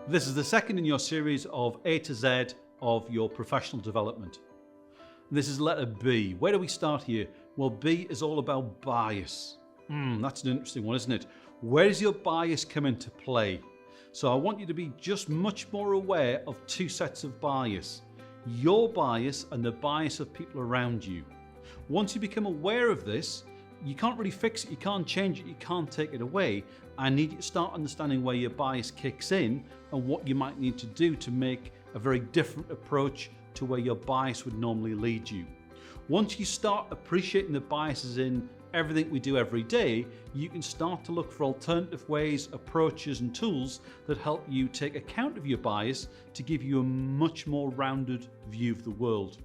This is the second in your series of A to Z of your professional development. This is letter B. Where do we start here? Well, B is all about bias. That's an interesting one, isn't it? Where does your bias come into play? So I want you to be just much more aware of two sets of bias. Your bias and the bias of people around you. Once you become aware of this, you can't really fix it, you can't change it, you can't take it away. I need you to start understanding where your bias kicks in and what you might need to do to make a very different approach to where your bias would normally lead you. Once you start appreciating the biases in everything we do every day, you can start to look for alternative ways, approaches and tools that help you take account of your bias to give you a much more rounded view of the world.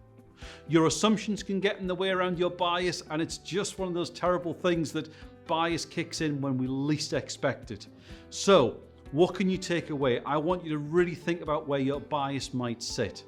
Your assumptions can get in the way around your bias, and it's just one of those terrible things that bias kicks in when we least expect it. So what can you take away? I want you to really think about where your bias might sit.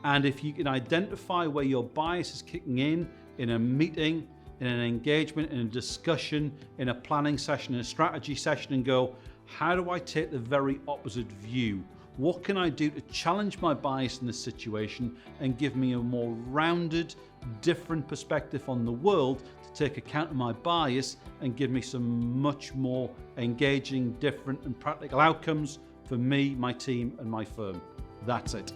And if you can identify where your bias is kicking in a meeting, in an engagement, in a discussion, in a planning session, in a strategy session, and go, how do I take the very opposite view? What can I do to challenge my bias in this situation and give me a more rounded, different perspective on the world to take account of my bias and give me some much more engaging, different and practical outcomes for me, my team and my firm. That's it.